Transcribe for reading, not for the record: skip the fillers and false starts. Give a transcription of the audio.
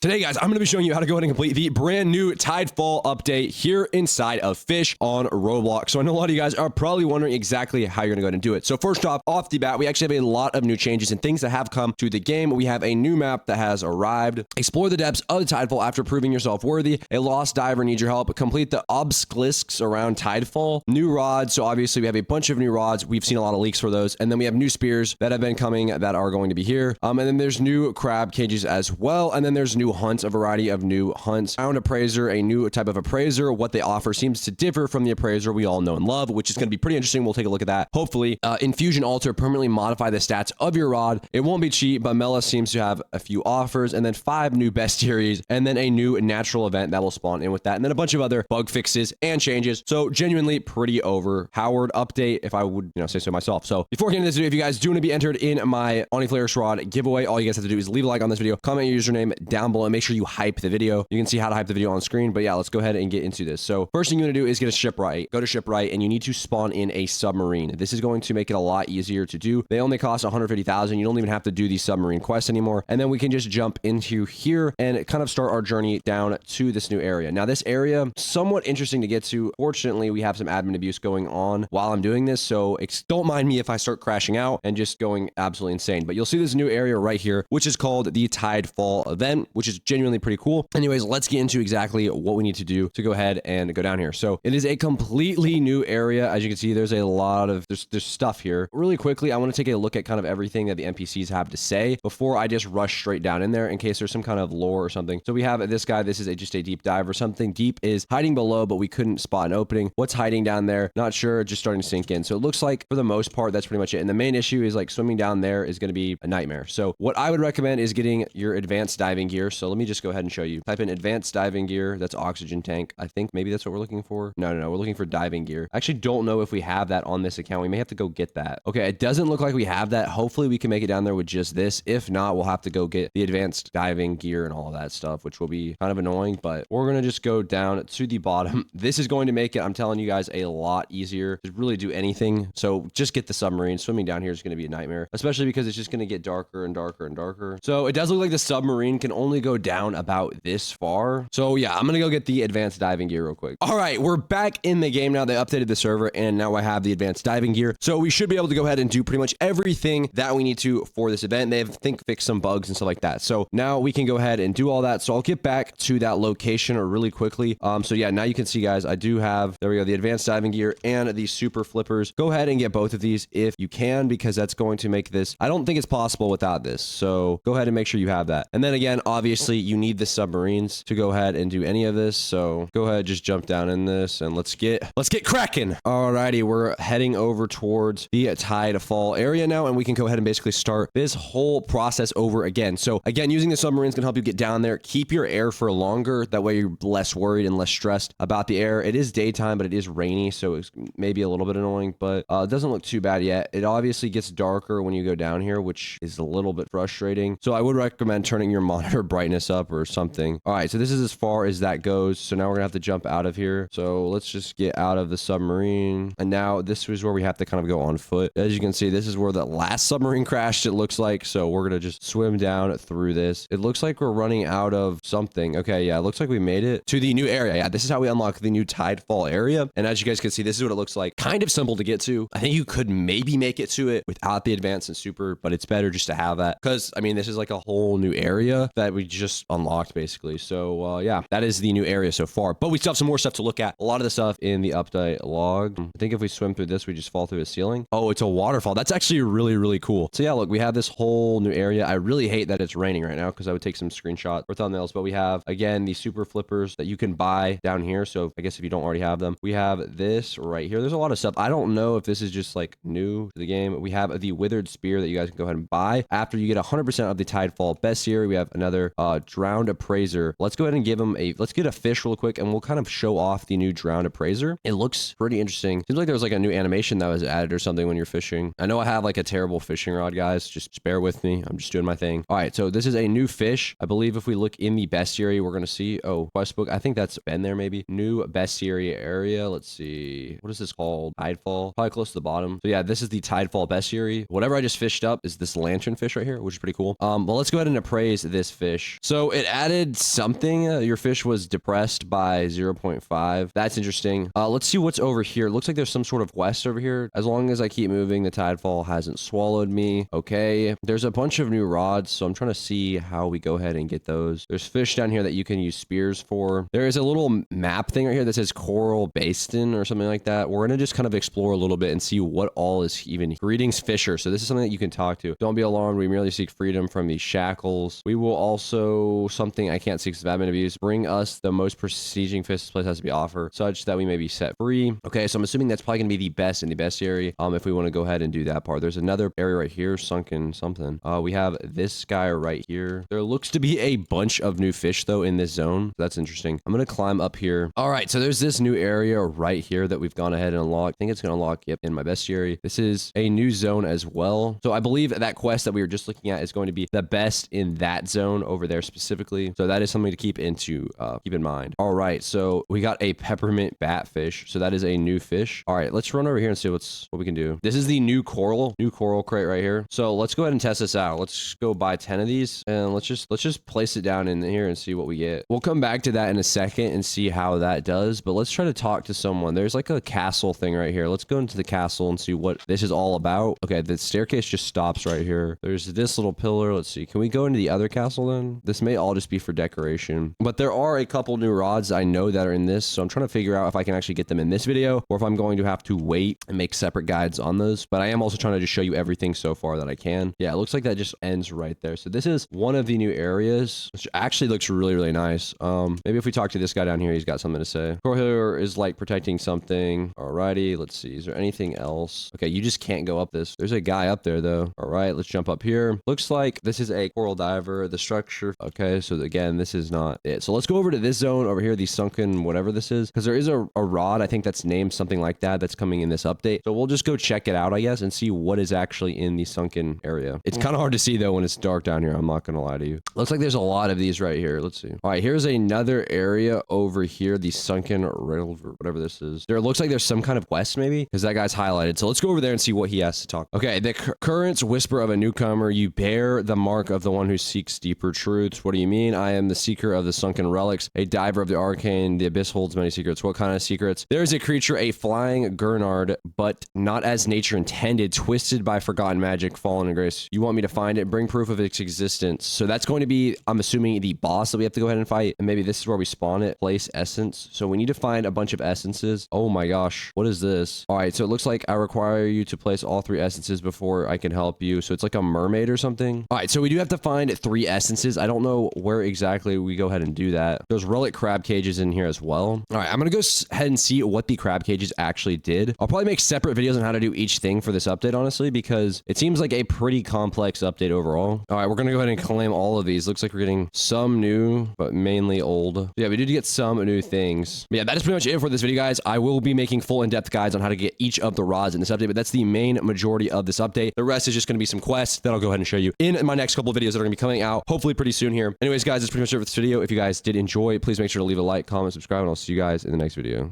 Today, guys, I'm going to be showing you how to go ahead and complete the brand new Tidefall update here inside of Fish on Roblox. So I know a lot of you guys are probably wondering exactly how you're going to go ahead and do it. So first off the bat, we actually have a lot of new changes and things that have come to the game. We have a new map that has arrived. Explore the depths of the Tidefall after proving yourself worthy. A lost diver needs your help. Complete the obelisks around Tidefall. New rods. So obviously we have a bunch of new rods. We've seen a lot of leaks for those. And then we have new spears that have been coming that are going to be here. And then there's new crab cages as well. And then there's new hunts, a variety of new hunts. Found appraiser, a new type of appraiser. What they offer seems to differ from the appraiser we all know and love, which is going to be pretty interesting. We'll take a look at that. Hopefully, infusion alter, permanently modify the stats of your rod. It won't be cheap, but Mela seems to have a few offers, and then 5 new bestiaries, and then a new natural event that will spawn in with that, and then a bunch of other bug fixes and changes. So genuinely pretty overpowered update, if I would, say so myself. So before getting into this video, if you guys do want to be entered in my Omniflare's rod giveaway, all you guys have to do is leave a like on this video, comment your username down below, and make sure you hype the video. You can see how to hype the video on screen, but yeah, let's go ahead and get into this. So first thing you want to do is get a shipwright. Go to shipwright, and you need to spawn in a submarine. This is going to make it a lot easier to do. They only cost 150,000. You don't even have to do these submarine quests anymore. And then we can just jump into here and kind of start our journey down to this new area. Now, this area, somewhat interesting to get to. Fortunately, we have some admin abuse going on while I'm doing this, so don't mind me if I start crashing out and just going absolutely insane. But you'll see this new area right here, which is called the Tidefall event, which is genuinely pretty cool. Anyways, let's get into exactly what we need to do to go ahead and go down here. So it is a completely new area. As you can see, there's a lot of there's stuff here. Really quickly, I want to take a look at kind of everything that the NPCs have to say before I just rush straight down in there in case there's some kind of lore or something. So we have this guy. This is just a deep dive or something. Deep is hiding below, but we couldn't spot an opening. What's hiding down there? Not sure. Just starting to sink in. So it looks like for the most part, that's pretty much it. And the main issue is like swimming down there is going to be a nightmare. So what I would recommend is getting your advanced diving gear. So let me just go ahead and show you. Type in advanced diving gear. That's oxygen tank. I think maybe that's what we're looking for. No. We're looking for diving gear. I actually don't know if we have that on this account. We may have to go get that. Okay. It doesn't look like we have that. Hopefully we can make it down there with just this. If not, we'll have to go get the advanced diving gear and all of that stuff, which will be kind of annoying, but we're going to just go down to the bottom. This is going to make it, I'm telling you guys, a lot easier to really do anything. So just get the submarine. Swimming down here is going to be a nightmare, especially because it's just going to get darker and darker and darker. So it does look like the submarine can only go down about this far. So yeah, I'm going to go get the advanced diving gear real quick. All right, we're back in the game now. They updated the server and now I have the advanced diving gear. So we should be able to go ahead and do pretty much everything that we need to for this event. They have, I think, fixed some bugs and stuff like that. So now we can go ahead and do all that. So I'll get back to that location really quickly. So yeah, now you can see, guys, I do have, there we go, the advanced diving gear and the super flippers. Go ahead and get both of these if you can, because that's going to make this, I don't think it's possible without this. So go ahead and make sure you have that. And then again, obviously you need the submarines to go ahead and do any of this. So go ahead, just jump down in this and let's get cracking. Alrighty, we're heading over towards the Tidefall area now, and we can go ahead and basically start this whole process over again. So again, using the submarines can help you get down there, keep your air for longer. That way you're less worried and less stressed about the air. It is daytime, but it is rainy, so it's maybe a little bit annoying, but it doesn't look too bad yet. It obviously gets darker when you go down here, which is a little bit frustrating. So I would recommend turning your monitor brightness up or something. All right, so this is as far as that goes. So now we're gonna have to jump out of here. So let's just get out of the submarine. And now this is where we have to kind of go on foot. As you can see, this is where the last submarine crashed, it looks like. So we're gonna just swim down through this. It looks like we're running out of something. Okay, yeah, it looks like we made it to the new area. Yeah, this is how we unlock the new Tidefall area. And as you guys can see, this is what it looks like. Kind of simple to get to. I think you could maybe make it to it without the advanced and super, but it's better just to have that. Because, I mean, this is like a whole new area that we just unlocked, basically. So, yeah, that is the new area so far. But we still have some more stuff to look at. A lot of the stuff in the update log. I think if we swim through this, we just fall through a ceiling. Oh, it's a waterfall. That's actually really, really cool. So, yeah, look, we have this whole new area. I really hate that it's raining right now because I would take some screenshots or thumbnails. But we have, again, the super flippers that you can buy down here. So, I guess if you don't already have them, we have this right here. There's a lot of stuff. I don't know if this is just like new to the game. We have the withered spear that you guys can go ahead and buy after you get 100% of the Tidefall bestiary. We have another drowned appraiser. Let's go ahead and give him let's get a fish real quick and we'll kind of show off the new drowned appraiser. It looks pretty interesting. Seems like there was like a new animation that was added or something when you're fishing. I know I have like a terrible fishing rod, guys. Just bear with me. I'm just doing my thing. All right, so this is a new fish. I believe if we look in the bestiary, we're going to see, oh, quest book. I think that's been there maybe. New bestiary area. Let's see. What is this called? Tidefall. Probably close to the bottom. So yeah, this is the Tidefall bestiary. Whatever I just fished up is this lantern fish right here, which is pretty cool. Well, let's go ahead and appraise this fish. fish. So it added something. Your fish was depressed by 0.5. That's interesting. Let's see what's over here. It looks like there's some sort of quest over here. As long as I keep moving, the Tidefall hasn't swallowed me. Okay. There's a bunch of new rods, so I'm trying to see how we go ahead and get those. There's fish down here that you can use spears for. There is a little map thing right here that says Coral Basin or something like that. We're going to just kind of explore a little bit and see what all is even. Greetings, Fisher. So this is something that you can talk to. Don't be alarmed. We merely seek freedom from these shackles. We will also, something I can't seek admin abuse, bring us the most prestiging fish this place has to be offered, such that we may be set free. Okay, so I'm assuming that's probably going to be the best in the bestiary. If we want to go ahead and do that part. There's another area right here, Sunken something. We have this guy right here. There looks to be a bunch of new fish though in this zone. That's interesting. I'm going to climb up here. All right, so there's this new area right here that we've gone ahead and unlocked. I think it's going to unlock, yep, in my bestiary. This is a new zone as well. So I believe that quest that we were just looking at is going to be the best in that zone over there specifically. So that is something to keep in mind. All right, so we got a peppermint batfish. So that is a new fish. All right, let's run over here and see what we can do. This is the new coral crate right here. So let's go ahead and test this out. Let's go buy 10 of these and let's just place it down in here and see what we get. We'll come back to that in a second and see how that does, but let's try to talk to someone. There's like a castle thing right here. Let's go into the castle and see what this is all about. Okay, the staircase just stops right here. There's this little pillar. Let's see. Can we go into the other castle then? This may all just be for decoration, but there are a couple new rods I know that are in this, so I'm trying to figure out if I can actually get them in this video or if I'm going to have to wait and make separate guides on those. But I am also trying to just show you everything so far that I can. Yeah, it looks like that just ends right there. So this is one of the new areas, which actually looks really, really nice. Maybe if we talk to this guy down here, he's got something to say. Corridor is like protecting something. Alrighty, let's see. Is there anything else? Okay, you just can't go up this. There's a guy up there though. All right, let's jump up here. Looks like this is a coral diver. The structure. Okay, so again, this is not it. So let's go over to this zone over here, the sunken whatever this is, because there is a rod, I think that's named something like that, that's coming in this update. So we'll just go check it out, I guess, and see what is actually in the sunken area. It's kind of hard to see though when it's dark down here. I'm not gonna lie to you. Looks like there's a lot of these right here. Let's see. All right, here's another area over here, the sunken riddle, whatever this is. There looks like there's some kind of quest maybe, because that guy's highlighted. So let's go over there and see what he has to talk. Okay, the currents whisper of a newcomer. You bear the mark of the one who seeks deeper truths. What do you mean? I am the seeker of the sunken relics, a diver of the arcane. The abyss holds many secrets. What kind of secrets? There is a creature, a flying gurnard, but not as nature intended, twisted by forgotten magic, fallen in grace. You want me to find it, bring proof of its existence. So that's going to be, I'm assuming, the boss that we have to go ahead and fight. And maybe this is where we spawn it. Place essence. So we need to find a bunch of essences. Oh my gosh. What is this? All right. So it looks like I require you to place all 3 essences before I can help you. So it's like a mermaid or something. All right. So we do have to find 3 essences. I don't know where exactly we go ahead and do that. There's relic crab cages in here as well. All right. I'm going to go ahead and see what the crab cages actually did. I'll probably make separate videos on how to do each thing for this update, honestly, because it seems like a pretty complex update overall. All right. We're going to go ahead and claim all of these. Looks like we're getting some new, but mainly old. Yeah, we did get some new things. But yeah, that is pretty much it for this video, guys. I will be making full in-depth guides on how to get each of the rods in this update, but that's the main majority of this update. The rest is just going to be some quests that I'll go ahead and show you in my next couple of videos that are going to be coming out hopefully pretty soon here. Anyways, guys, that's pretty much it for this video. If you guys did enjoy, please make sure to leave a like, comment, subscribe, and I'll see you guys in the next video.